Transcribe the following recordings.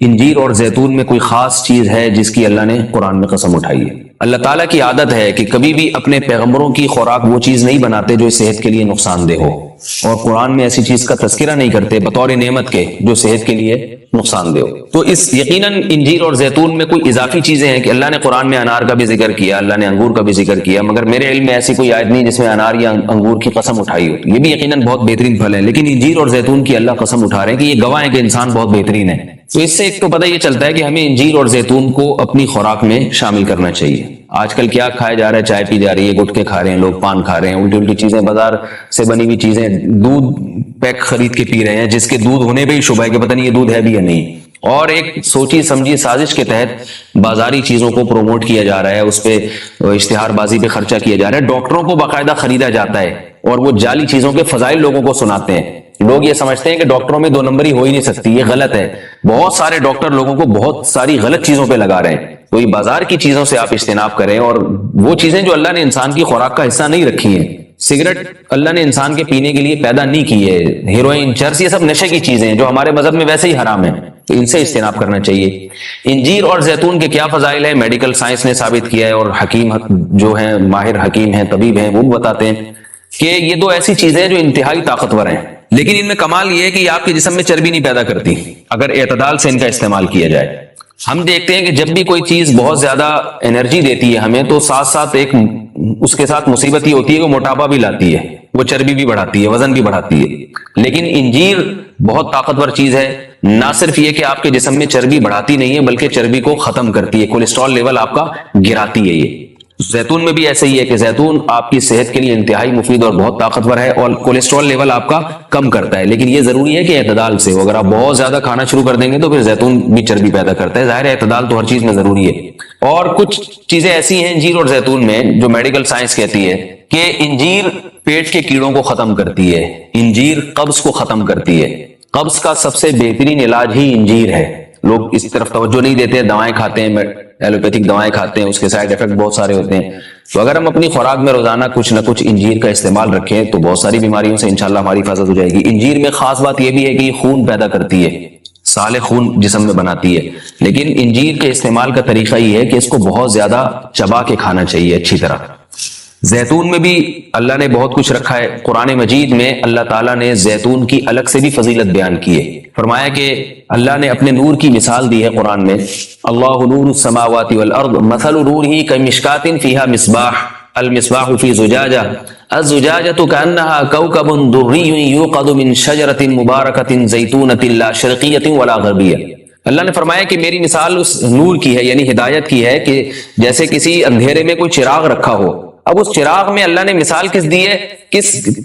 انجیر اور زیتون میں کوئی خاص چیز ہے جس کی اللہ نے قرآن میں قسم اٹھائی ہے؟ اللہ تعالیٰ کی عادت ہے کہ کبھی بھی اپنے پیغمبروں کی خوراک وہ چیز نہیں بناتے جو صحت کے لیے نقصان دہ ہو، اور قرآن میں ایسی چیز کا تذکرہ نہیں کرتے بطور نعمت کے جو صحت کے لیے نقصان دہ ہو۔ تو اس یقیناً انجیر اور زیتون میں کوئی اضافی چیزیں ہیں کہ اللہ نے قرآن میں انار کا بھی ذکر کیا، اللہ نے انگور کا بھی ذکر کیا، مگر میرے علم میں ایسی کوئی آیت نہیں جس میں انار یا انگور کی قسم اٹھائی ہو۔ یہ بھی یقیناً بہت بہترین پھل ہے، لیکن انجیر اور زیتون کی اللہ قسم اٹھا رہے ہیں کہ یہ گواہ ہے کہ انسان بہت بہترین ہے۔ تو اس سے ایک تو پتہ یہ چلتا ہے کہ ہمیں انجیر اور زیتون کو اپنی خوراک میں شامل کرنا چاہیے۔ آج کل کیا کھایا جا رہا ہے؟ چائے پی جا رہی ہے، گٹکے کھا رہے ہیں لوگ، پان کھا رہے ہیں، الٹی الٹی چیزیں، بازار سے بنی ہوئی چیزیں، دودھ پیک خرید کے پی رہے ہیں جس کے دودھ ہونے پہ ہی شبہ ہے کہ پتہ نہیں یہ دودھ ہے بھی یا نہیں، اور ایک سوچی سمجھی سازش کے تحت بازاری چیزوں کو پروموٹ کیا جا رہا ہے، اس پہ اشتہار بازی پہ خرچہ کیا جا رہا ہے، ڈاکٹروں کو باقاعدہ خریدا جاتا ہے اور وہ جعلی چیزوں کے فضائل لوگوں کو سناتے ہیں۔ لوگ یہ سمجھتے ہیں کہ ڈاکٹروں میں 2 نمبری ہو ہی نہیں سکتی، یہ غلط ہے۔ بہت سارے ڈاکٹر لوگوں کو بہت ساری غلط چیزوں پہ لگا رہے ہیں۔ کوئی بازار کی چیزوں سے آپ اجتناب کریں، اور وہ چیزیں جو اللہ نے انسان کی خوراک کا حصہ نہیں رکھی ہیں، سگریٹ اللہ نے انسان کے پینے کے لیے پیدا نہیں کی ہے، ہیروئن، چرس، یہ سب نشے کی چیزیں ہیں جو ہمارے مذہب میں ویسے ہی حرام ہیں، تو ان سے اجتناب کرنا چاہیے۔ انجیر اور زیتون کے کیا فضائل ہیں؟ میڈیکل سائنس نے ثابت کیا ہے، اور حکیم جو ہیں، ماہر حکیم ہیں، طبیب ہیں، وہ بتاتے ہیں کہ یہ 2 ایسی چیزیں ہیں جو انتہائی طاقتور ہیں، لیکن ان میں کمال یہ ہے کہ یہ آپ کے جسم میں چربی نہیں پیدا کرتی اگر اعتدال سے ان کا استعمال کیا جائے۔ ہم دیکھتے ہیں کہ جب بھی کوئی چیز بہت زیادہ انرجی دیتی ہے ہمیں، تو ساتھ ساتھ ایک اس کے ساتھ مصیبت یہ ہوتی ہے کہ وہ موٹاپا بھی لاتی ہے، وہ چربی بھی بڑھاتی ہے، وزن بھی بڑھاتی ہے۔ لیکن انجیر بہت طاقتور چیز ہے، نہ صرف یہ کہ آپ کے جسم میں چربی بڑھاتی نہیں ہے بلکہ چربی کو ختم کرتی ہے، کولیسٹرول لیول آپ کا گراتی ہے۔ یہ زیتون میں بھی ایسے ہی ہے کہ زیتون آپ کی صحت کے لیے انتہائی مفید اور بہت طاقتور ہے، اور کولیسٹرول لیول آپ کا کم کرتا ہے، لیکن یہ ضروری ہے کہ اعتدال سے ہو۔ اگر آپ بہت زیادہ کھانا شروع کر دیں گے تو پھر زیتون بھی چربی پیدا کرتا ہے۔ ظاہر ہے اعتدال تو ہر چیز میں ضروری ہے۔ اور کچھ چیزیں ایسی ہیں انجیر اور زیتون میں جو میڈیکل سائنس کہتی ہے کہ انجیر پیٹ کے کیڑوں کو ختم کرتی ہے، انجیر قبض کو ختم کرتی ہے۔ قبض کا سب سے بہترین علاج ہی انجیر ہے۔ لوگ اس طرف توجہ نہیں دیتے، دوائیں کھاتے ہیں، ایلوپیتھک دوائیں کھاتے ہیں، اس کے سائیڈ ایفیکٹ بہت سارے ہوتے ہیں۔ تو اگر ہم اپنی خوراک میں روزانہ کچھ نہ کچھ انجیر کا استعمال رکھیں تو بہت ساری بیماریوں سے انشاءاللہ ہماری حفاظت ہو جائے گی۔ انجیر میں خاص بات یہ بھی ہے کہ یہ خون پیدا کرتی ہے، صالح خون جسم میں بناتی ہے، لیکن انجیر کے استعمال کا طریقہ یہ ہے کہ اس کو بہت زیادہ چبا کے کھانا چاہیے اچھی طرح۔ زیتون میں بھی اللہ نے بہت کچھ رکھا ہے۔ قرآن مجید میں اللہ تعالیٰ نے زیتون کی الگ سے بھی فضیلت بیان کی ہے۔ فرمایا کہ اللہ نے اپنے نور کی مثال دی ہے قرآن میں، اللہ نور السماوات والارض مثل نورہ کمشکاۃ فیہا مصباح المصباح فی زجاجہ الزجاجۃ کأنها کوکب دری یوقد من شجرۃ مبارکۃ زیتونۃ لا شرقیۃ ولا غربیہ۔ اللہ نے فرمایا کہ میری مثال اس نور کی ہے، یعنی ہدایت کی ہے، کہ جیسے کسی اندھیرے میں کوئی چراغ رکھا ہو۔ اب اس چراغ میں اللہ نے مثال کس دی ہے؟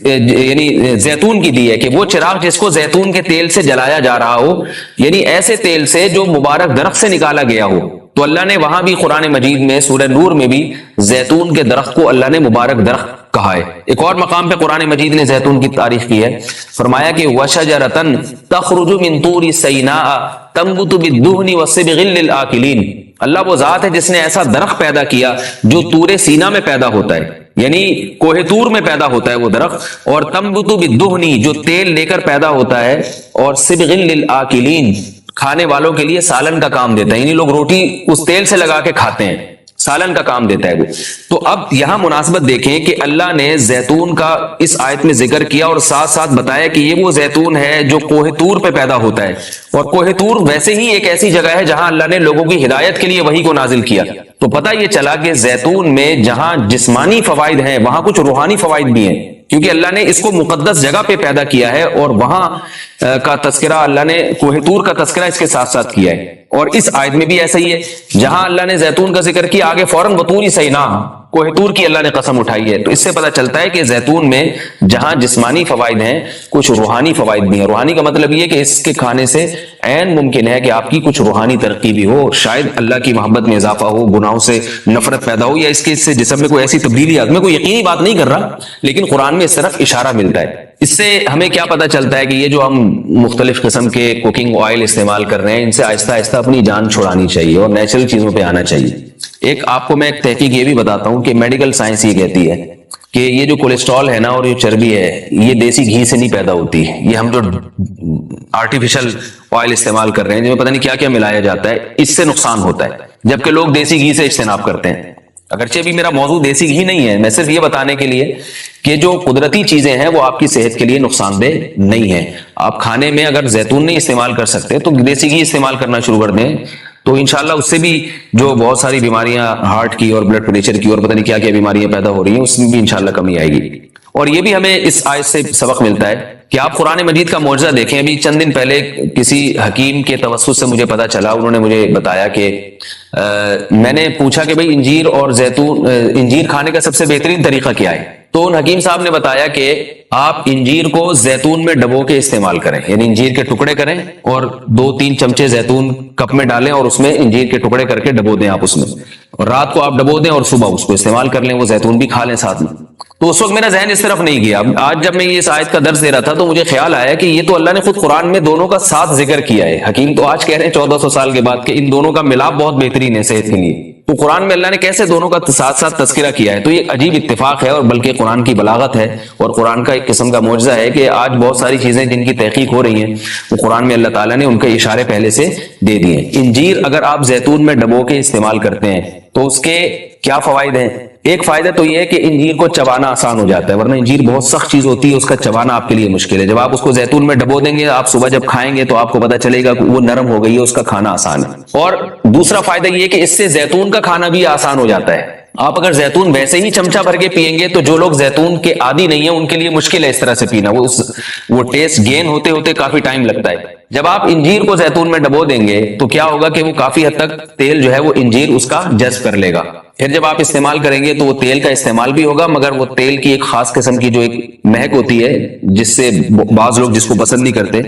یعنی زیتون کی دی ہے، کہ وہ چراغ جس کو زیتون کے تیل سے جلایا جا رہا ہو، یعنی ایسے تیل سے جو مبارک درخت سے نکالا گیا ہو۔ تو اللہ نے وہاں بھی قرآن مجید میں سورہ نور میں بھی زیتون کے درخت کو اللہ نے مبارک درخت کہا ہے۔ ایک اور مقام پہ قرآن مجید نے زیتون کی تعریف کی ہے، فرمایا کہ وَشَجَرَةً تَخْرُجُ مِن طُورِ سَيْنَاءَ تَنبُتُ بِالدُّهْنِ وَالصِّبْغِ لِلْآكِلِينَ۔ اللہ وہ ذات ہے جس نے ایسا درخت پیدا کیا جو طور سینا میں پیدا ہوتا ہے، یعنی کوہ طور میں پیدا ہوتا ہے وہ درخت، اور تنبت بالدہن جو تیل لے کر پیدا ہوتا ہے، اور صبغ للآکلین کھانے والوں کے لیے سالن کا کام دیتا ہے، یعنی لوگ روٹی اس تیل سے لگا کے کھاتے ہیں، سالن کا کام دیتا ہے وہ۔ تو اب یہاں مناسبت دیکھیں کہ اللہ نے زیتون کا اس آیت میں ذکر کیا اور ساتھ ساتھ بتایا کہ یہ وہ زیتون ہے جو کوہ طور پہ پیدا ہوتا ہے، اور کوہ طور ویسے ہی ایک ایسی جگہ ہے جہاں اللہ نے لوگوں کی ہدایت کے لیے وحی کو نازل کیا۔ تو پتہ یہ چلا کہ زیتون میں جہاں جسمانی فوائد ہیں وہاں کچھ روحانی فوائد بھی ہیں، کیونکہ اللہ نے اس کو مقدس جگہ پہ پیدا کیا ہے، اور وہاں کا تذکرہ اللہ نے کوہ طور کا تذکرہ اس کے ساتھ ساتھ کیا ہے۔ اور اس آیت میں بھی ایسا ہی ہے، جہاں اللہ نے زیتون کا ذکر کیا آگے فوراً وطور سینا کوہ طور کی اللہ نے قسم اٹھائی ہے۔ تو اس سے پتہ چلتا ہے کہ زیتون میں جہاں جسمانی فوائد ہیں کچھ روحانی فوائد بھی ہیں۔ روحانی کا مطلب یہ کہ اس کے کھانے سے عین ممکن ہے کہ آپ کی کچھ روحانی ترقی بھی ہو، شاید اللہ کی محبت میں اضافہ ہو، گناہوں سے نفرت پیدا ہو، یا اس کے سے جسم میں کوئی ایسی تبدیلی آ۔ میں کوئی یقینی بات نہیں کر رہا، لیکن قرآن میں اس طرف اشارہ ملتا ہے۔ اس سے ہمیں کیا پتہ چلتا ہے کہ یہ جو ہم مختلف قسم کے کوکنگ آئل استعمال کر رہے ہیں، ان سے آہستہ آہستہ اپنی جان چھڑانی چاہیے اور نیچرل چیزوں پہ آنا چاہیے۔ ایک آپ کو میں ایک تحقیق یہ بھی بتاتا ہوں کہ میڈیکل سائنس یہ کہتی ہے کہ یہ جو کولیسٹرول ہے نا اور یہ چربی ہے یہ دیسی گھی سے نہیں پیدا ہوتی, یہ ہم جو آرٹیفیشل آئل استعمال کر رہے ہیں جن میں پتہ نہیں کیا کیا ملایا جاتا ہے, اس سے نقصان ہوتا ہے, جبکہ لوگ دیسی گھی سے اجتناب کرتے ہیں. اگرچہ بھی میرا موضوع دیسی گھی نہیں ہے, میں صرف یہ بتانے کے لیے کہ جو قدرتی چیزیں ہیں وہ آپ کی صحت کے لیے نقصان دہ نہیں ہیں. آپ کھانے میں اگر زیتون نہیں استعمال کر سکتے تو دیسی گھی استعمال کرنا شروع کر دیں, تو انشاءاللہ اس سے بھی جو بہت ساری بیماریاں ہارٹ کی اور بلڈ پریشر کی اور پتہ نہیں کیا کیا بیماریاں پیدا ہو رہی ہیں اس میں بھی انشاءاللہ کمی آئے گی. اور یہ بھی ہمیں اس آیت سے سبق ملتا ہے کہ آپ قرآن مجید کا معجزہ دیکھیں. ابھی چند دن پہلے کسی حکیم کے توسط سے مجھے پتا چلا, انہوں نے مجھے بتایا کہ میں نے پوچھا کہ بھئی انجیر اور زیتون, انجیر کھانے کا سب سے بہترین طریقہ کیا ہے؟ تو ان حکیم صاحب نے بتایا کہ آپ انجیر کو زیتون میں ڈبو کے استعمال کریں, یعنی انجیر کے ٹکڑے کریں اور 2-3 چمچے زیتون کپ میں ڈالیں اور اس میں انجیر کے ٹکڑے کر کے ڈبو دیں آپ اس میں, اور رات کو آپ ڈبو دیں اور صبح اس کو استعمال کر لیں, وہ زیتون بھی کھا لیں ساتھ میں. تو اس وقت میرا ذہن اس طرف نہیں گیا. آج جب میں یہ اس آیت کا درس دے رہا تھا تو مجھے خیال آیا کہ یہ تو اللہ نے خود قرآن میں دونوں کا ساتھ ذکر کیا ہے. حکیم تو آج کہہ رہے ہیں 1400 سال کے بعد کہ ان دونوں کا ملاپ بہت بہترین ہے صحت کے لیے, تو قرآن میں اللہ نے کیسے دونوں کا ساتھ ساتھ تذکرہ کیا ہے؟ تو یہ عجیب اتفاق ہے, اور بلکہ قرآن کی بلاغت ہے اور قرآن کا ایک قسم کا معجزہ ہے کہ آج بہت ساری چیزیں جن کی تحقیق ہو رہی ہیں وہ قرآن میں اللہ تعالیٰ نے ان کے اشارے پہلے سے دے دیے. انجیر اگر آپ زیتون میں ڈبو کے استعمال کرتے ہیں تو اس کے کیا فوائد ہیں؟ ایک فائدہ تو یہ ہے کہ انجیر کو چبانا آسان ہو جاتا ہے, ورنہ انجیر بہت سخت چیز ہوتی ہے, اس کا چبانا آپ کے لیے مشکل ہے. جب آپ اس کو زیتون میں ڈبو دیں گے, آپ صبح جب کھائیں گے تو آپ کو پتا چلے گا کہ وہ نرم ہو گئی ہے, اس کا کھانا آسان ہے. اور دوسرا فائدہ یہ کہ اس سے زیتون کا کھانا بھی آسان ہو جاتا ہے. آپ اگر زیتون ویسے ہی چمچہ بھر کے پیئیں گے تو جو لوگ زیتون کے عادی نہیں ہیں ان کے لیے مشکل ہے اس طرح سے پینا, وہ ٹیسٹ گین ہوتے ہوتے کافی ٹائم لگتا ہے. جب آپ انجیر کو زیتون میں ڈبو دیں گے تو کیا ہوگا کہ وہ کافی حد تک تیل جو ہے وہ انجیر اس کا جذب کر لے گا. پھر جب آپ استعمال کریں گے تو وہ تیل کا استعمال بھی ہوگا, مگر وہ تیل کی ایک خاص قسم کی جو ایک مہک ہوتی ہے جس سے بعض لوگ جس کو پسند نہیں کرتے,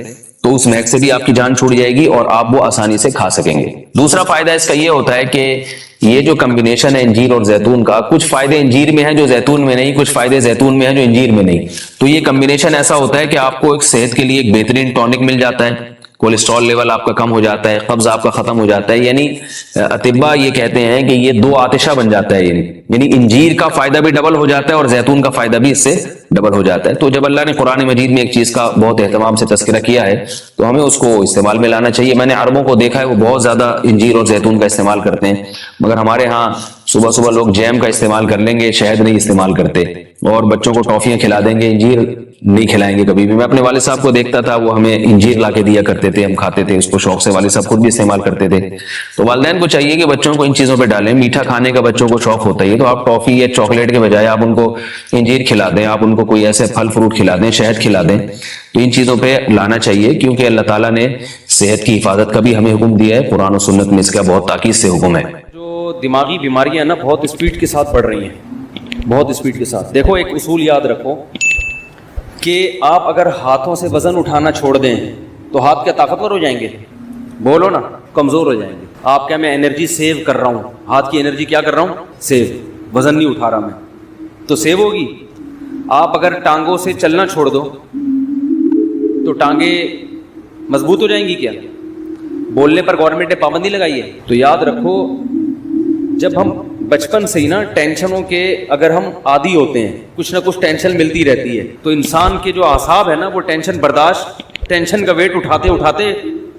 تو اس مہک سے بھی آپ کی جان چھوٹ جائے گی اور آپ وہ آسانی سے کھا سکیں گے. دوسرا فائدہ اس کا یہ ہوتا ہے کہ یہ جو کمبینیشن ہے انجیر اور زیتون کا, کچھ فائدے انجیر میں ہیں جو زیتون میں نہیں, کچھ فائدے زیتون میں ہیں جو انجیر میں نہیں. تو یہ کمبینیشن ایسا ہوتا ہے کہ آپ کو ایک صحت کے لیے ایک بہترین ٹونک مل جاتا ہے, کولیسٹرول لیول آپ کا کم ہو جاتا ہے, قبض آپ کا ختم ہو جاتا ہے. یعنی اطباء یہ کہتے ہیں کہ یہ 2 آتشہ بن جاتا ہے, یعنی انجیر کا فائدہ بھی ڈبل ہو جاتا ہے اور زیتون کا فائدہ بھی اس سے ڈبل ہو جاتا ہے. تو جب اللہ نے قرآن مجید میں ایک چیز کا بہت اہتمام سے تذکرہ کیا ہے تو ہمیں اس کو استعمال میں لانا چاہیے. میں نے عربوں کو دیکھا ہے وہ بہت زیادہ انجیر اور زیتون کا استعمال کرتے ہیں, مگر ہمارے ہاں صبح صبح لوگ جیم کا استعمال کر لیں گے, شہد نہیں استعمال کرتے, اور بچوں کو ٹافیاں کھلا دیں گے, انجیر نہیں کھلائیں گے کبھی بھی. میں اپنے والد صاحب کو دیکھتا تھا, وہ ہمیں انجیر لا کے دیا کرتے تھے, ہم کھاتے تھے اس کو شوق سے, والد صاحب خود بھی استعمال کرتے تھے. تو والدین کو چاہیے کہ بچوں کو ان چیزوں پہ ڈالیں. میٹھا کھانے کا بچوں کو شوق ہوتا ہے, تو آپ ٹافی یا چاکلیٹ کے بجائے آپ ان کو انجیر کھلا دیں, آپ ان کو کوئی ایسے پھل فروٹ کھلا دیں, شہد کھلا دیں. تو ان چیزوں پہ لانا چاہیے کیونکہ اللہ تعالیٰ نے صحت کی حفاظت کا بھی ہمیں حکم دیا ہے, قرآن و سنت میں اس کا بہت تاکید سے حکم ہے. جو دماغی بیماریاں نا بہت اسپیڈ کے ساتھ بڑھ رہی ہیں, بہت اسپیڈ کے ساتھ. دیکھو ایک اصول یاد رکھو کہ آپ اگر ہاتھوں سے وزن اٹھانا چھوڑ دیں تو ہاتھ کیا طاقتور ہو جائیں گے؟ بولو نا, کمزور ہو جائیں گے. آپ کیا میں انرجی سیو کر رہا ہوں, ہاتھ کی انرجی کیا کر رہا ہوں؟ سیو. وزن نہیں اٹھا رہا میں تو سیو ہوگی. آپ اگر ٹانگوں سے چلنا چھوڑ دو تو ٹانگیں مضبوط ہو جائیں گی کیا؟ بولنے پر گورنمنٹ نے پابندی لگائی ہے. تو یاد رکھو جب ہم بچپن سے ہی نا ٹینشنوں کے اگر ہم عادی ہوتے ہیں, کچھ نہ کچھ ٹینشن ملتی رہتی ہے, تو انسان کے جو اعصاب ہے نا وہ ٹینشن برداشت, ٹینشن کا ویٹ اٹھاتے اٹھاتے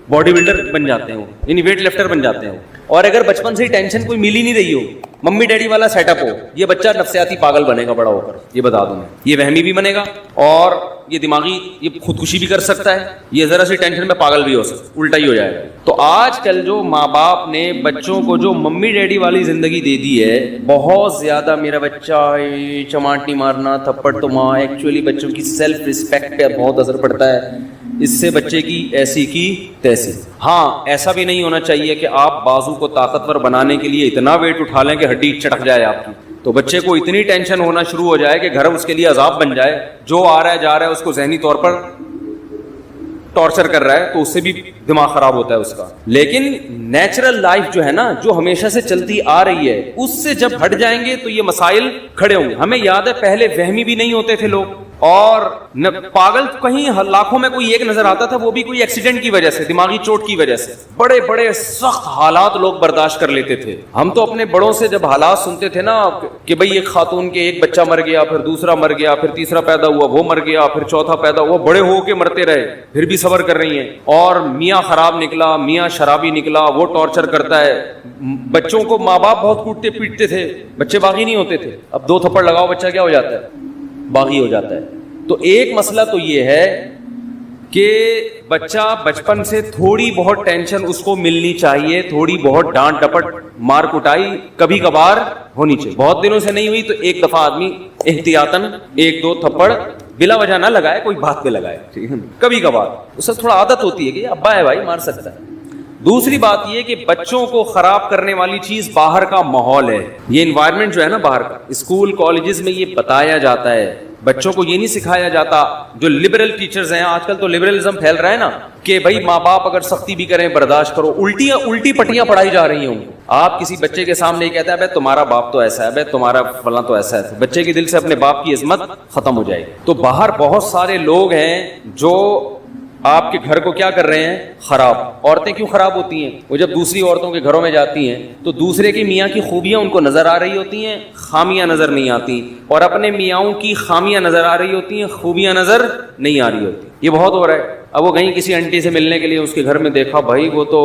باڈی بلڈر بن جاتے ہیں, یعنی ویٹ لفٹر بن جاتے ہیں. اور اگر بچپن سے ہی ٹینشن کوئی مل ہی نہیں رہی ہو, ممی ڈیڈی والا سیٹ اپ ہو, یہ بچہ نفسیاتی پاگل بنے گا بڑا ہو کر, یہ بتا دوں میں. یہ وہمی بھی بنے گا اور یہ دماغی یہ خودکشی بھی کر سکتا ہے, یہ ذرا سی ٹینشن میں پاگل بھی ہو سکتا, الٹا ہی ہو جائے گا. تو آج کل جو ماں باپ نے بچوں کو جو ممی ڈیڈی والی زندگی دے دی ہے, بہت زیادہ میرا بچہ چماٹی مارنا, تھپڑ تو ماں, ایکچولی بچوں کی سیلف رسپیکٹ پہ بہت اثر پڑتا ہے. اس سے بچے کی ایسی کی تیسی. ہاں ایسا بھی نہیں ہونا چاہیے کہ آپ بازو کو طاقتور بنانے کے لیے اتنا ویٹ اٹھا لیں کہ ہڈی چٹک جائے آپ کی, تو بچے کو اتنی ٹینشن ہونا شروع ہو جائے کہ گھر اس کے لیے عذاب بن جائے, جو آ رہا ہے جا رہا ہے اس کو ذہنی طور پر ٹارچر کر رہا ہے, تو اس سے بھی دماغ خراب ہوتا ہے اس کا. لیکن نیچرل لائف جو ہے نا, جو ہمیشہ سے چلتی آ رہی ہے, اس سے جب ہٹ جائیں گے تو یہ مسائل کھڑے ہوں گے. ہمیں یاد ہے پہلے وہمی بھی نہیں ہوتے تھے لوگ, اور پاگل کہیں لاکھوں میں کوئی ایک نظر آتا تھا, وہ بھی کوئی ایکسیڈنٹ کی وجہ سے, دماغی چوٹ کی وجہ سے. بڑے بڑے سخت حالات لوگ برداشت کر لیتے تھے. ہم تو اپنے بڑوں سے جب حالات سنتے تھے نا کہ بھئی ایک خاتون کے ایک بچہ مر گیا, پھر دوسرا مر گیا, پھر تیسرا پیدا ہوا وہ مر گیا, پھر چوتھا پیدا ہوا, بڑے ہو کے مرتے رہے پھر بھی صبر کر رہی ہیں. اور میاں خراب نکلا, میاں شرابی نکلا, وہ ٹارچر کرتا ہے. بچوں کو ماں باپ بہت کوٹتے پیٹتے تھے, بچے باغی نہیں ہوتے تھے. اب 2 تھپڑ لگاؤ بچہ کیا ہو جاتا ہے, باغی ہو جاتا ہے. تو ایک مسئلہ تو یہ ہے کہ بچہ بچپن سے تھوڑی بہت ٹینشن اس کو ملنی چاہیے, تھوڑی بہت ڈانٹ ڈپٹ مار کٹائی کبھی کبھار ہونی چاہیے. بہت دنوں سے نہیں ہوئی تو ایک دفعہ آدمی احتیاطاً 1-2 تھپڑ بلا وجہ نہ لگائے, کوئی بات پہ لگائے, کبھی کبھار. اس سے تھوڑا عادت ہوتی ہے کہ ابا ہے بھائی مار سکتا ہے. دوسری بات یہ کہ بچوں کو خراب کرنے والی چیز باہر کا ماحول ہے, یہ انوائرمنٹ جو ہے نا باہر کا. اسکول کالجز میں یہ بتایا جاتا ہے, بچوں کو یہ نہیں سکھایا جاتا. جو لبرل ٹیچرز ہیں, آج کل تو لبرلزم پھیل رہا ہے نا کہ بھائی ماں باپ اگر سختی بھی کریں برداشت کرو, الٹی پٹیاں پڑھائی جا رہی ہوں. آپ کسی بچے کے سامنے یہ کہتے ہیں بھائی تمہارا باپ تو ایسا ہے, بھائی تمہارا فلاں تو ایسا ہے, بچے کے دل سے اپنے باپ کی عظمت ختم ہو جائے گی. تو باہر بہت سارے لوگ ہیں جو آپ کے گھر کو کیا کر رہے ہیں, خراب. عورتیں کیوں خراب ہوتی ہیں, وہ جب دوسری عورتوں کے گھروں میں جاتی ہیں تو دوسرے کی میاں کی خوبیاں ان کو نظر آ رہی ہوتی ہیں, خامیاں نظر نہیں آتی, اور اپنے میاؤں کی خامیاں نظر آ رہی ہوتی ہیں, خوبیاں نظر نہیں آ رہی ہوتی. یہ بہت ہو رہا ہے. اب وہ کہیں کسی آنٹی سے ملنے کے لیے اس کے گھر میں دیکھا, بھائی وہ تو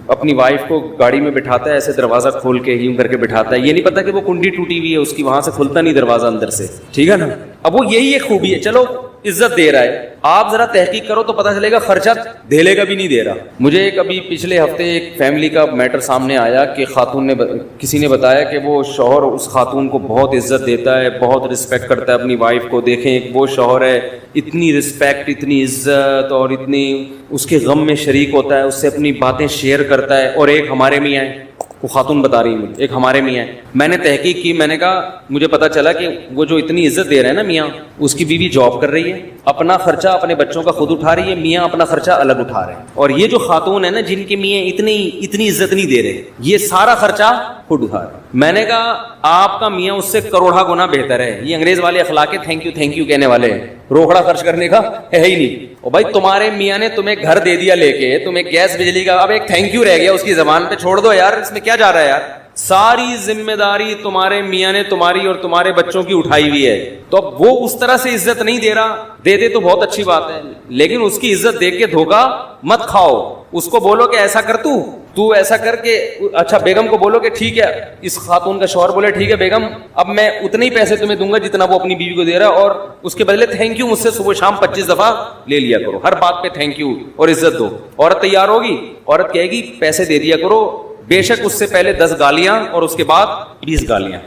اپنی وائف کو گاڑی میں بٹھاتا ہے, ایسے دروازہ کھول کے یوں کر کے بٹھاتا ہے, یہ نہیں پتا کہ وہ کنڈی ٹوٹی ہوئی ہے اس کی, وہاں سے کھلتا نہیں دروازہ اندر سے, ٹھیک ہے نا. اب وہ یہی ایک خوبی ہے, چلو عزت دے رہا ہے. آپ ذرا تحقیق کرو تو پتہ چلے گا خرچہ دھیلے کا بھی نہیں دے رہا. مجھے کبھی پچھلے ہفتے ایک فیملی کا میٹر سامنے آیا کہ خاتون نے, کسی نے بتایا کہ وہ شوہر اس خاتون کو بہت عزت دیتا ہے, بہت رسپیکٹ کرتا ہے اپنی وائف کو. دیکھیں ایک وہ شوہر ہے, اتنی رسپیکٹ, اتنی عزت, اور اتنی اس کے غم میں شریک ہوتا ہے, اس سے اپنی باتیں شیئر کرتا ہے. اور ایک ہمارے میاں ہیں, وہ خاتون بتا رہی ہے, ایک ہمارے میاں ہیں. میں نے تحقیق کی, میں نے کہا مجھے پتا چلا کہ وہ جو اتنی عزت دے رہے ہیں نا میاں, اس کی بیوی جاب کر رہی ہے, اپنا خرچہ اپنے بچوں کا خود اٹھا رہی ہے, میاں اپنا خرچہ الگ اٹھا رہے ہیں. اور یہ جو خاتون ہے نا جن کے میاں اتنی عزت نہیں دے رہے, یہ سارا خرچہ خود اٹھا رہے ہیں. میں نے کہا آپ کا میاں اس سے کروڑا گنا بہتر ہے. یہ انگریز والے اخلاق ہے تھینک یو کہنے والے ہیں, روکڑا خرچ کرنے کا ہے ہی نہیں. اور بھائی تمہارے میاں نے تمہیں گھر دے دیا لے کے, تمہیں گیس بجلی کا, اب ایک تھینک یو رہ گیا اس کی زبان پہ, چھوڑ دو یار, اس میں کیا جا رہا ہے یار. ساری ذمہ داری تمہارے میاں نے تمہاری اور تمہارے بچوں کی اٹھائی ہوئی ہے. تو اب وہ اس طرح سے عزت نہیں دے رہا, دے دے تو بہت اچھی بات ہے, لیکن اس کی عزت دیکھ کے دھوکا مت کھاؤ. اس کو بولو کہ ایسا کر, تو ایسا کر کے, اچھا بیگم کو بولو کہ ٹھیک ہے, اس خاتون کا شوہر بولے ٹھیک ہے بیگم, اب میں اتنے ہی پیسے تمہیں دوں گا جتنا وہ اپنی بیوی کو دے رہا ہے, اور اس کے بدلے تھینک یو مجھ سے صبح شام 25 دفعہ لے لیا کرو, ہر بات پہ تھینک یو اور عزت دو. عورت تیار ہوگی, عورت کہے گی پیسے دے دیا کرو, بے شک اس سے پہلے 10 گالیاں اور اس کے بعد 20 گالیاں.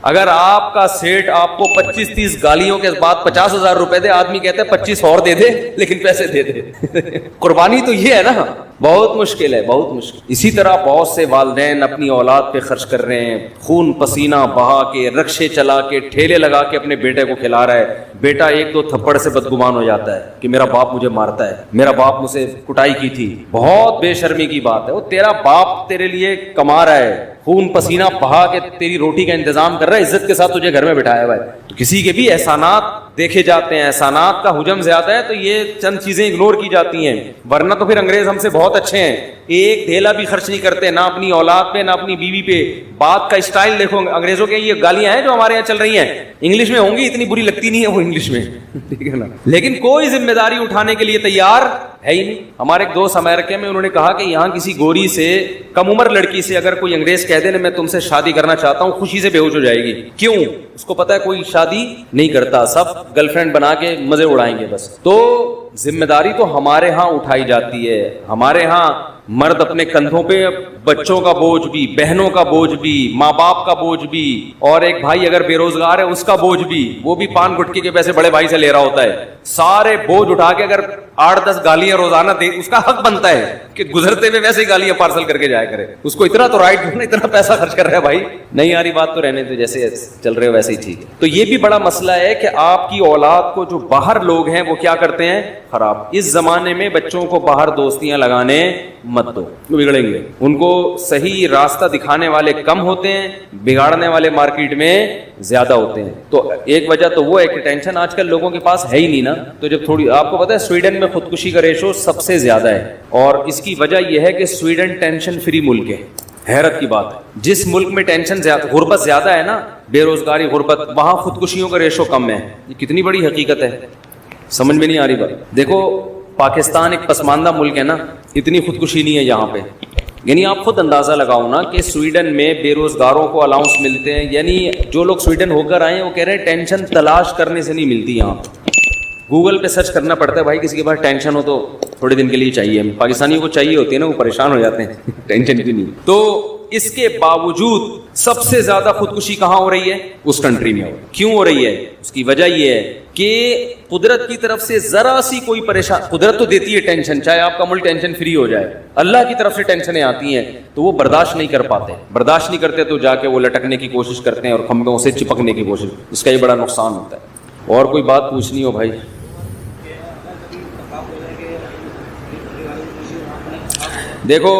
اگر آپ کا سیٹ آپ کو 25-30 گالیوں کے بعد 50,000 روپے دے, آدمی کہتا ہے 25 اور دے دے لیکن پیسے دے دے. قربانی تو یہ ہے نا, بہت مشکل ہے, بہت مشکل. اسی طرح بہت سے والدین اپنی اولاد پہ خرچ کر رہے ہیں, خون پسینہ بہا کے, رکشے چلا کے, ٹھیلے لگا کے اپنے بیٹے کو کھلا رہا ہے. بیٹا 1-2 تھپڑ سے بدگمان ہو جاتا ہے کہ میرا باپ مجھے مارتا ہے, میرا باپ مجھ سے کٹائی کی تھی. بہت بے شرمی کی بات ہے, وہ تیرا باپ تیرے لیے کما رہا ہے, خون پسینہ بہا کے تیری روٹی کا انتظام کر رہا ہے, عزت کے ساتھ تجھے گھر میں بٹھایا ہوا ہے. تو کسی کے بھی احسانات دیکھے جاتے ہیں, احسانات کا حجم زیادہ ہے تو یہ چند چیزیں اگنور کی جاتی ہیں, ورنہ تو پھر انگریز ہم سے بہت اچھے ہیں, ایک ڈھیلا بھی خرچ نہیں کرتے, نہ اپنی اولاد پہ نہ اپنی بیوی پہ. بات کا اسٹائل دیکھو انگریزوں کے, یہ گالیاں ہیں جو ہمارے یہاں چل رہی ہیں انگلش میں ہوں گی, اتنی بری لگتی نہیں ہے وہ انگلش میں, ٹھیک ہے نا, لیکن کوئی ذمہ داری اٹھانے کے لیے تیار ہے ہی نہیں. ہمارے ایک دوست امریکہ میں, انہوں نے کہا کہ یہاں کسی گوری سے, کم عمر لڑکی سے اگر کوئی انگریز کہہ دے نا میں تم سے شادی کرنا چاہتا ہوں, خوشی سے بے ہوش ہو جائے گی. کیوں؟ اس کو پتا ہے کوئی شادی نہیں کرتا, سب گرل فرینڈ بنا کے مزے اڑائیں گے بس. تو ذمہ داری تو ہمارے ہاں اٹھائی جاتی ہے. ہمارے ہاں مرد اپنے کندھوں پہ بچوں کا بوجھ بھی, بہنوں کا بوجھ بھی, ماں باپ کا بوجھ بھی, اور ایک بھائی اگر بے روزگار ہے اس کا بوجھ بھی, وہ بھی پان گٹکی کے پیسے بڑے بھائی سے لے رہا ہوتا ہے. سارے بوجھ اٹھا کے اگر 8-10 گالیاں روزانہ دے, اس کا حق بنتا ہے کہ گزرتے ہوئے ویسے ہی گالیاں پارسل کر کے جایا کرے. اس کو اتنا تو رائٹ دو نا, اتنا پیسہ خرچ کر رہا ہے بھائی, نہیں آ رہی بات تو رہنے دو, جیسے چل رہے ہو ویسے ہی ٹھیک ہے. تو یہ بھی بڑا مسئلہ ہے کہ آپ کی اولاد کو جو باہر لوگ ہیں وہ کیا کرتے ہیں, خراب. اس زمانے میں بچوں کو باہر دوستیاں لگانے مت دو, بگڑیں گے. ان کو صحیح راستہ دکھانے والے کم ہوتے ہیں, بگاڑنے والے مارکیٹ میں زیادہ ہوتے ہیں. تو ایک وجہ تو وہ ہے کہ ٹینشن آج کل لوگوں کے پاس ہے ہی نہیں نا. تو جب تھوڑی, آپ کو پتا ہے سویڈن میں خودکشی کا ریشو سب سے زیادہ ہے, اور اس کی وجہ یہ ہے کہ سویڈن ٹینشن فری ملک ہے. حیرت کی بات ہے, جس ملک میں ٹینشن زیادہ, غربت زیادہ ہے نا, بے روزگاری, غربت, وہاں خودکشیوں کا ریشو کم ہے. یہ کتنی بڑی حقیقت ہے, سمجھ میں نہیں آ رہی بات. دیکھو پاکستان ایک پسماندہ ملک ہے نا, اتنی خودکشی نہیں ہے یہاں پہ. یعنی آپ خود اندازہ لگاؤ نا کہ سویڈن میں بے روزگاروں کو الاؤنس ملتے ہیں. یعنی جو لوگ سویڈن ہو کر آئے ہیں وہ کہہ رہے ہیں ٹینشن تلاش کرنے سے نہیں ملتی یہاں. گوگل پہ سرچ کرنا پڑتا ہے بھائی, کسی کے پاس ٹینشن ہو تو تھوڑے دن کے لیے چاہیے. پاکستانیوں کو چاہیے ہوتی ہے نا, وہ پریشان ہو جاتے ہیں ٹینشن کی نہیں. تو اس کے باوجود سب سے زیادہ خودکشی کہاں ہو رہی ہے؟ اس کنٹری میں. کیوں ہو رہی ہے؟ اس کی وجہ یہ ہے کہ قدرت کی طرف سے ذرا سی کوئی پریشان, قدرت تو دیتی ہے ٹینشن, چاہے آپ کا ملک ٹینشن فری ہو جائے, اللہ کی طرف سے ٹینشنیں آتی ہیں تو وہ برداشت نہیں کر پاتے. برداشت نہیں کرتے تو جا کے وہ لٹکنے کی کوشش کرتے ہیں اور کھمبوں سے چپکنے کی کوشش. اس کا یہ بڑا نقصان ہوتا ہے. اور کوئی بات پوچھنی ہو بھائی؟ دیکھو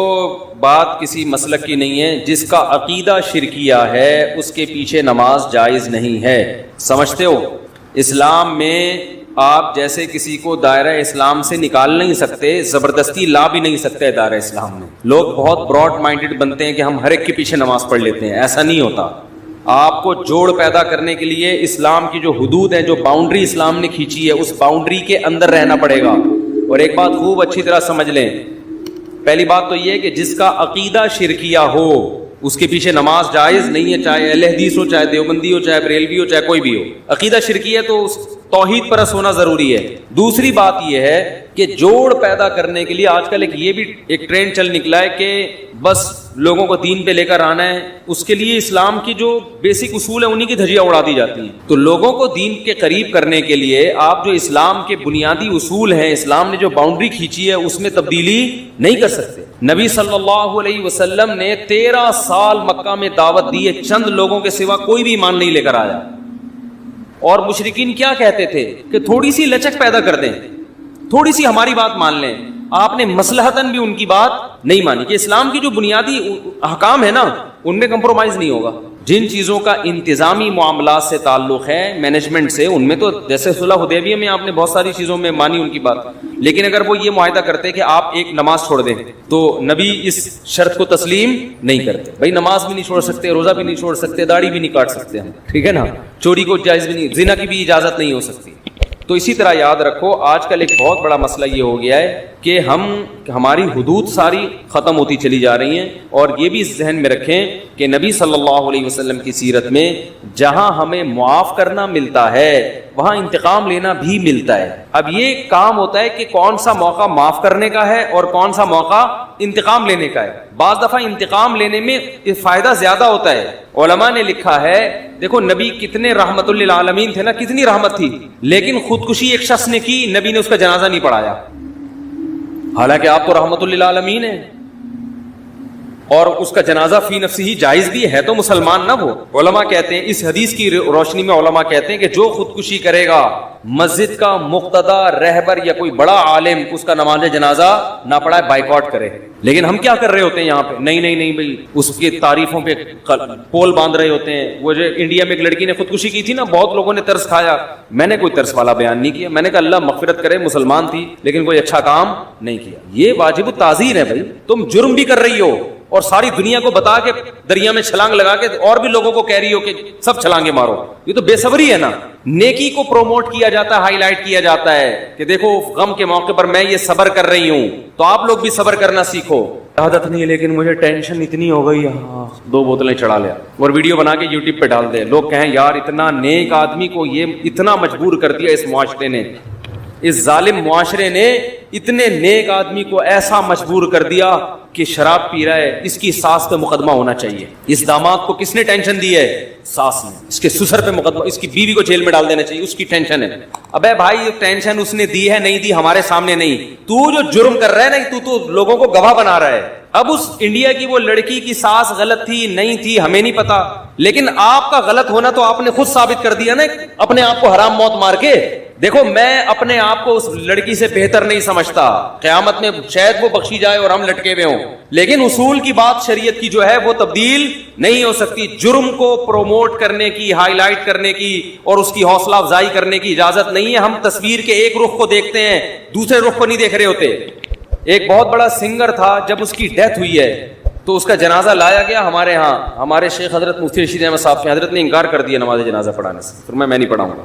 بات کسی مسلک کی نہیں ہے. جس کا عقیدہ شرکیہ ہے اس کے پیچھے نماز جائز نہیں ہے. سمجھتے ہو؟ اسلام میں آپ جیسے کسی کو دائرہ اسلام سے نکال نہیں سکتے, زبردستی لا بھی نہیں سکتے دائرہ اسلام میں. لوگ بہت براڈ مائنڈڈ بنتے ہیں کہ ہم ہر ایک کے پیچھے نماز پڑھ لیتے ہیں. ایسا نہیں ہوتا. آپ کو جوڑ پیدا کرنے کے لیے اسلام کی جو حدود ہیں, جو باؤنڈری اسلام نے کھینچی ہے, اس باؤنڈری کے اندر رہنا پڑے گا. اور ایک بات خوب اچھی طرح سمجھ لیں, پہلی بات تو یہ ہے کہ جس کا عقیدہ شرکیہ ہو اس کے پیچھے نماز جائز نہیں ہے, چاہے اہل حدیث ہو, چاہے دیوبندی ہو, چاہے بریلوی ہو, چاہے کوئی بھی ہو. عقیدہ شرکیہ ہے تو توحید پرست ہونا ضروری ہے. دوسری بات یہ ہے کہ جوڑ پیدا کرنے کے لیے آج کل یہ بھی ایک ٹرینڈ چل نکلا ہے کہ بس لوگوں کو دین پہ لے کر آنا ہے. اس کے لیے اسلام کی جو بیسک اصول ہیں انہی کی دھجیاں اڑا دی جاتی ہیں. تو لوگوں کو دین کے قریب کرنے کے لیے آپ جو اسلام کے بنیادی اصول ہیں, اسلام نے جو باؤنڈری کھینچی ہے, اس میں تبدیلی نہیں کر سکتے. نبی صلی اللہ علیہ وسلم نے 13 سال مکہ میں دعوت دی ہے, چند لوگوں کے سوا کوئی بھی ایمان نہیں لے کر آیا. اور مشرکین کیا کہتے تھے کہ تھوڑی سی لچک پیدا کر دیں, تھوڑی سی ہماری بات مان لیں. آپ نے مصلحتاً بھی ان کی بات نہیں مانی کہ اسلام کی جو بنیادی احکام ہے نا ان میں کمپرومائز نہیں ہوگا. جن چیزوں کا انتظامی معاملات سے تعلق ہے, مینجمنٹ سے, ان میں تو جیسے صلح حدیبیہ میں آپ نے بہت ساری چیزوں میں مانی ان کی بات. لیکن اگر وہ یہ معاہدہ کرتے کہ آپ ایک نماز چھوڑ دیں تو نبی اس شرط کو تسلیم نہیں کرتے. بھائی نماز بھی نہیں چھوڑ سکتے, روزہ بھی نہیں چھوڑ سکتے, داڑھی بھی نہیں کاٹ سکتے ہم, ٹھیک ہے نا, چوری کو جائز بھی نہیں, زنا کی بھی اجازت نہیں ہو سکتی. تو اسی طرح یاد رکھو آج کل ایک بہت بڑا مسئلہ یہ ہو گیا ہے کہ ہماری حدود ساری ختم ہوتی چلی جا رہی ہیں. اور یہ بھی ذہن میں رکھیں کہ نبی صلی اللہ علیہ وسلم کی سیرت میں جہاں ہمیں معاف کرنا ملتا ہے وہاں انتقام لینا بھی ملتا ہے. اب یہ کام ہوتا ہے کہ کون سا موقع معاف کرنے کا ہے اور کون سا موقع انتقام لینے کا ہے. بعض دفعہ انتقام لینے میں فائدہ زیادہ ہوتا ہے. علماء نے لکھا ہے, دیکھو نبی کتنے رحمت للعالمین تھے نا, کتنی رحمت تھی, لیکن خودکشی ایک شخص نے کی, نبی نے اس کا جنازہ نہیں پڑھایا. حالانکہ آپ تو رحمت للعالمین ہیں اور اس کا جنازہ فی نفسی ہی جائز بھی ہے, تو مسلمان نہ وہ. علماء کہتے ہیں, اس حدیث کی روشنی میں علماء کہتے ہیں کہ جو خودکشی کرے گا مسجد کا مقتدی رہبر یا کوئی بڑا عالم اس کا نماز جنازہ نہ پڑھائے, بائیکاٹ کرے. لیکن ہم کیا کر رہے ہوتے ہیں یہاں پہ, نہیں بھائی اس کی تعریفوں پہ پول باندھ رہے ہوتے ہیں. وہ جو انڈیا میں ایک لڑکی نے خودکشی کی تھی نا, بہت لوگوں نے ترس کھایا. میں نے کوئی ترس والا بیان نہیں کیا, میں نے کہا اللہ مغفرت کرے, مسلمان تھی لیکن کوئی اچھا کام نہیں کیا. یہ واجب التعزیر ہے بھائی. تم جرم بھی کر رہی ہو اور ساری دنیا کو بتا کے دریا میں چھلانگ لگا کے اور بھی لوگوں کو کہہ رہی ہو کہ سب چھلانگے مارو. یہ تو بے صبری ہے نا. نیکی کو پروموٹ کیا جاتا ہے, ہائی لائٹ کیا جاتا ہے کہ دیکھو غم کے موقع پر میں یہ صبر کر رہی ہوں, تو آپ لوگ بھی صبر کرنا سیکھو. عادت نہیں ہے لیکن مجھے ٹینشن اتنی ہو گئی, 2 بوتلیں چڑھا لیا اور ویڈیو بنا کے یوٹیوب پہ ڈال دے. لوگ کہیں یار اتنا نیک آدمی کو یہ اتنا مجبور کر دیا اس معاشرے نے, اس ظالم معاشرے نے اتنے نیک آدمی کو ایسا مجبور کر دیا کہ شراب پی رہا ہے, اس کی ساس پہ مقدمہ ہونا چاہیے. اس داماد کو کس نے ٹینشن دی ہے؟ ساس نے. اس کے سسر پہ مقدمہ, اس کی بیوی کو جیل میں ڈال دینا چاہیے, اس کی ٹینشن ہے. ابے بھائی ٹینشن اس نے دی ہے, نہیں دی, ہمارے سامنے نہیں. تو جو جرم کر رہا ہے نا, تو لوگوں کو گواہ بنا رہا ہے. اب اس انڈیا کی وہ لڑکی کی ساس غلط تھی نہیں تھی ہمیں نہیں پتا, لیکن آپ کا غلط ہونا تو آپ نے خود ثابت کر دیا نا اپنے آپ کو حرام موت مار کے. دیکھو میں اپنے آپ کو اس لڑکی سے بہتر نہیں سمجھتا, قیامت میں شاید وہ بخشی جائے اور ہم لٹکے ہوئے ہوں, لیکن اصول کی بات شریعت کی جو ہے وہ تبدیل نہیں ہو سکتی. جرم کو پروموٹ کرنے کی, ہائی لائٹ کرنے کی اور اس کی حوصلہ افزائی کرنے کی اجازت نہیں ہے. ہم تصویر کے ایک رخ کو دیکھتے ہیں, دوسرے رخ کو نہیں دیکھ رہے ہوتے. ایک بہت بڑا سنگر تھا, جب اس کی ڈیتھ ہوئی ہے تو اس کا جنازہ لایا گیا ہمارے ہاں, ہمارے شیخ حضرت مفتی رشید احمد صاحب کے حضرت نے انکار کر دیا نماز جنازہ پڑھانے سے. پھر میں نہیں پڑھاؤں گا.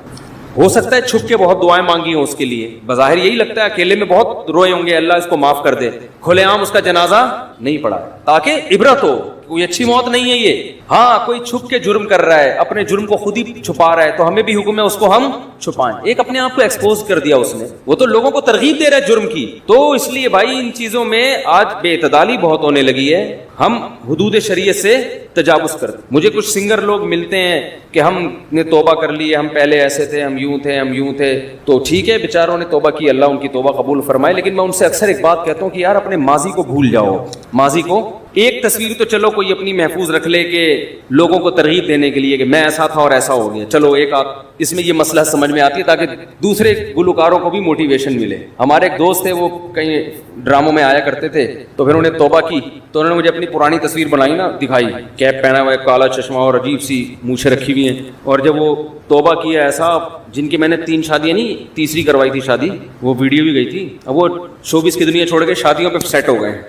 ہو سکتا ہے چھپ کے بہت دعائیں مانگی ہوں اس کے لیے, بظاہر یہی لگتا ہے اکیلے میں بہت روئے ہوں گے, اللہ اس کو معاف کر دے. کھلے عام اس کا جنازہ نہیں پڑھا تاکہ عبرت ہو. کوئی اچھی موت نہیں ہے یہ. ہاں کوئی چھپ کے جرم کر رہا ہے, اپنے جرم کو خود ہی چھپا رہا ہے, تو ہمیں بھی حکم ہے اس کو ہم چھپائیں. ایک اپنے آپ کو ایکسپوز کر دیا اس نے, وہ تو لوگوں کو ترغیب دے رہا ہے جرم کی. تو اس لیے بھائی ان چیزوں میں آج بے اعتدالی بہت ہونے لگی ہے, ہم حدود شریعت سے تجاوز کرتے. مجھے کچھ سنگر لوگ ملتے ہیں کہ ہم نے توبہ کر لی ہے, ہم پہلے ایسے تھے, ہم یوں تھے, ہم یوں تھے. تو ٹھیک ہے, بیچاروں نے توبہ کی, اللہ ان کی توبہ قبول فرمائے. لیکن میں ان سے اکثر ایک بات کہتا ہوں کہ یار اپنے ماضی کو بھول جاؤ. ماضی کو ایک تصویر تو چلو کوئی اپنی محفوظ رکھ لے کہ لوگوں کو ترغیب دینے کے لیے کہ میں ایسا تھا اور ایسا ہو گیا, چلو ایک اس میں یہ مسئلہ سمجھ میں آتی ہے تاکہ دوسرے گلوکاروں کو بھی موٹیویشن ملے. ہمارے ایک دوست تھے, وہ کہیں ڈراموں میں آیا کرتے تھے, تو پھر انہوں نے توبہ کی تو انہوں نے مجھے اپنی پرانی تصویر بنائی نا, دکھائی, کیپ پہنا ہوا ہے, کالا چشمہ اور عجیب سی مونچھیں رکھی ہوئی ہیں. اور جب وہ توبہ کیا ایسا, جن کی میں نے 3 شادیاں نہیں, تیسری کروائی تھی شادی, وہ ویڈیو بھی گئی تھی. اب وہ شوبز کی دنیا چھوڑ کے شادیوں پہ سیٹ ہو گئے.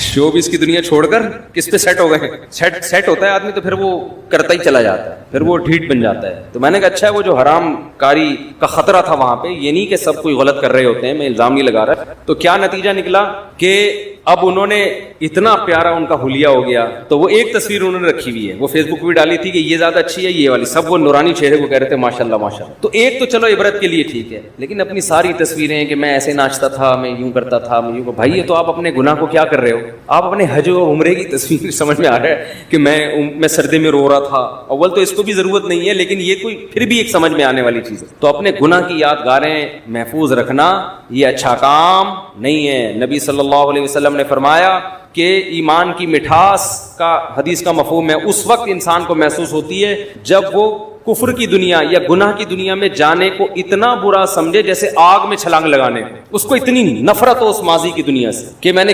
شوبز کی دنیا چھوڑ کر کس پہ سیٹ ہو گئے. سیٹ ہوتا ہے آدمی تو پھر وہ کرتا ہی چلا جاتا ہے, پھر وہ ڈھیٹ بن جاتا ہے. تو میں نے کہا اچھا ہے, وہ جو حرام کاری کا خطرہ تھا وہاں پہ, یہ نہیں کہ سب کوئی غلط کر رہے ہوتے ہیں, میں الزام نہیں لگا رہا. تو کیا نتیجہ نکلا کہ اب انہوں نے اتنا پیارا ان کا حلیہ ہو گیا, تو وہ ایک تصویر انہوں نے رکھی ہوئی ہے, وہ فیس بک پہ ڈالی تھی کہ یہ زیادہ اچھی ہے, یہ والی, سب وہ نورانی چہرے کو کہہ رہے تھے ماشاءاللہ ماشاءاللہ. تو ایک تو چلو عبرت کے لیے ٹھیک ہے, لیکن اپنی ساری تصویریں کہ میں ایسے ناچتا تھا, میں یوں کرتا تھا, میں یوں, بھائی یہ تو آپ اپنے گناہ کو کیا کر رہے ہو. آپ اپنے حج و عمرے کی تصویر سمجھ میں آ رہا ہے کہ میں سردی میں رو رہا تھا. اول تو اس کو بھی ضرورت نہیں ہے, لیکن یہ کوئی پھر بھی ایک سمجھ میں آنے والی چیز ہے. تو اپنے گناہ کی یادگاریں محفوظ رکھنا یہ اچھا کام نہیں ہے. نبی صلی اللہ علیہ وسلم نے فرمایا کہ ایمان کی مٹھاس کا, حدیث کا مفہوم ہے, اس وقت انسان کو محسوس ہوتی ہے جب وہ کفر کی دنیا یا گناہ کی دنیا میں جانے کو اتنا برا سمجھے جیسے آگ میں چھلانگ لگانے, اس کو اتنی نفرت ہو اس ماضی کی دنیا سے کہ میں نے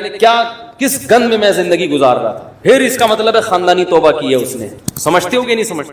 کس گند میں زندگی گزار رہا تھا. پھر اس کا مطلب ہے خاندانی توبہ کی ہے اس نے. سمجھتے ہو کہ نہیں سمجھتے؟